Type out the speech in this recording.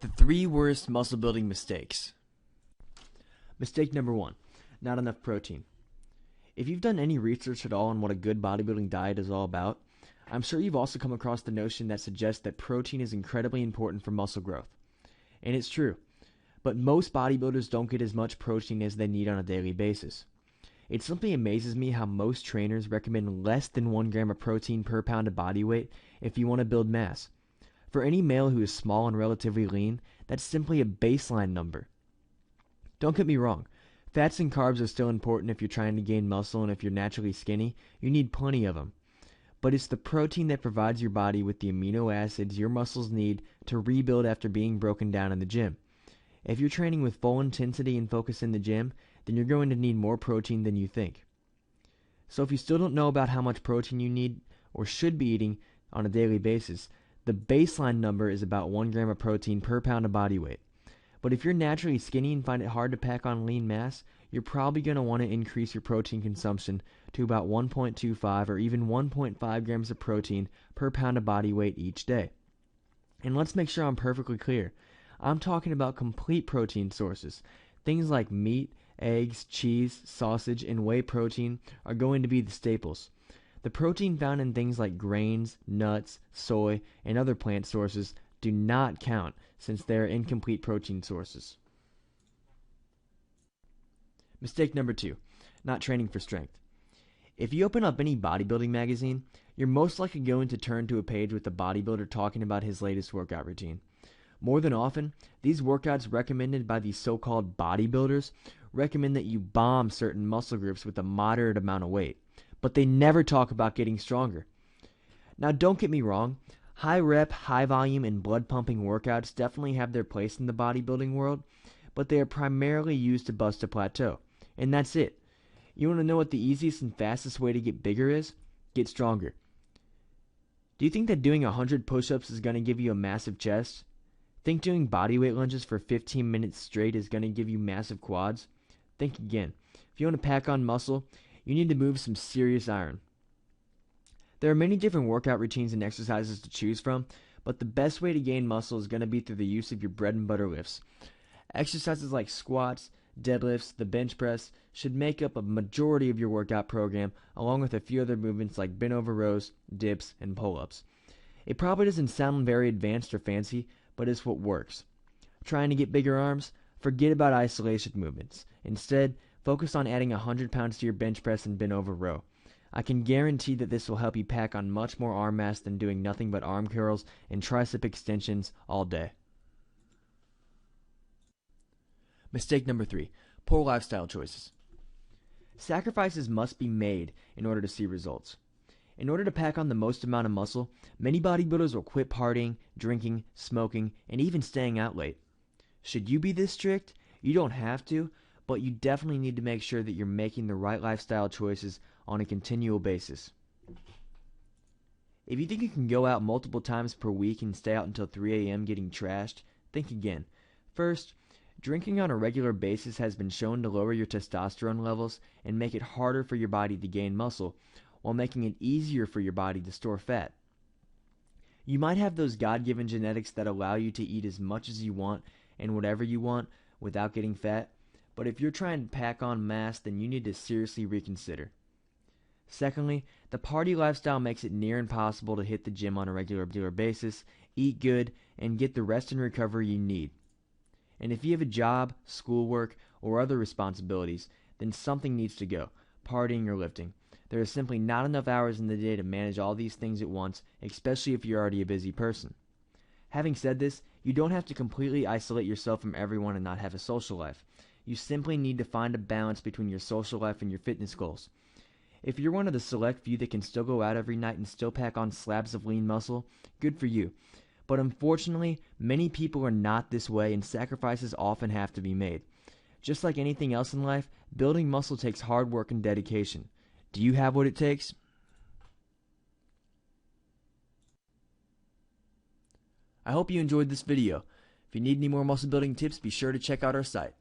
The 3 worst muscle building mistakes. Mistake number 1, not enough protein. If you've done any research at all on what a good bodybuilding diet is all about, I'm sure you've also come across the notion that suggests that protein is incredibly important for muscle growth. And it's true, but most bodybuilders don't get as much protein as they need on a daily basis. It simply amazes me how most trainers recommend less than 1 gram of protein per pound of body weight if you want to build mass. For any male who is small and relatively lean, that's simply a baseline number. Don't get me wrong, fats and carbs are still important if you're trying to gain muscle, and if you're naturally skinny, you need plenty of them. But it's the protein that provides your body with the amino acids your muscles need to rebuild after being broken down in the gym. If you're training with full intensity and focus in the gym, then you're going to need more protein than you think. So if you still don't know about how much protein you need or should be eating on a daily basis, the baseline number is about 1 gram of protein per pound of body weight. But if you're naturally skinny and find it hard to pack on lean mass, you're probably going to want to increase your protein consumption to about 1.25 or even 1.5 grams of protein per pound of body weight each day. And let's make sure I'm perfectly clear. I'm talking about complete protein sources. Things like meat, eggs, cheese, sausage, and whey protein are going to be the staples. The protein found in things like grains, nuts, soy, and other plant sources do not count since they are incomplete protein sources. Mistake number 2, not training for strength. If you open up any bodybuilding magazine, you're most likely going to turn to a page with a bodybuilder talking about his latest workout routine. More than often, these workouts recommended by these so-called bodybuilders recommend that you bomb certain muscle groups with a moderate amount of weight, but they never talk about getting stronger. Now don't get me wrong, high rep, high volume, and blood pumping workouts definitely have their place in the bodybuilding world, but they are primarily used to bust a plateau, and that's it. You want to know what the easiest and fastest way to get bigger is? Get stronger. Do you think that doing 100 push-ups is going to give you a massive chest? Think doing bodyweight lunges for 15 minutes straight is going to give you massive quads? Think again. If you want to pack on muscle, you need to move some serious iron. There are many different workout routines and exercises to choose from, but the best way to gain muscle is going to be through the use of your bread and butter lifts. Exercises like squats, deadlifts, the bench press should make up a majority of your workout program, along with a few other movements like bent over rows, dips, and pull-ups. It probably doesn't sound very advanced or fancy, but it's what works. Trying to get bigger arms? Forget about isolation movements. Instead, focus on adding 100 pounds to your bench press and bent over row. I can guarantee that this will help you pack on much more arm mass than doing nothing but arm curls and tricep extensions all day. Mistake number 3, poor lifestyle choices. Sacrifices must be made in order to see results. In order to pack on the most amount of muscle, many bodybuilders will quit partying, drinking, smoking, and even staying out late. Should you be this strict? You don't have to, but you definitely need to make sure that you're making the right lifestyle choices on a continual basis. If you think you can go out multiple times per week and stay out until 3 a.m. getting trashed, think again. First, drinking on a regular basis has been shown to lower your testosterone levels and make it harder for your body to gain muscle, while making it easier for your body to store fat. You might have those God-given genetics that allow you to eat as much as you want and whatever you want without getting fat, but if you're trying to pack on mass, then you need to seriously reconsider. Secondly, the party lifestyle makes it near impossible to hit the gym on a regular basis, eat good, and get the rest and recovery you need. And if you have a job, schoolwork, or other responsibilities, then something needs to go, partying or lifting. There are simply not enough hours in the day to manage all these things at once, especially if you're already a busy person. Having said this, you don't have to completely isolate yourself from everyone and not have a social life. You simply need to find a balance between your social life and your fitness goals. If you're one of the select few that can still go out every night and still pack on slabs of lean muscle, good for you. But unfortunately, many people are not this way, and sacrifices often have to be made. Just like anything else in life, building muscle takes hard work and dedication. Do you have what it takes? I hope you enjoyed this video. If you need any more muscle building tips, be sure to check out our site.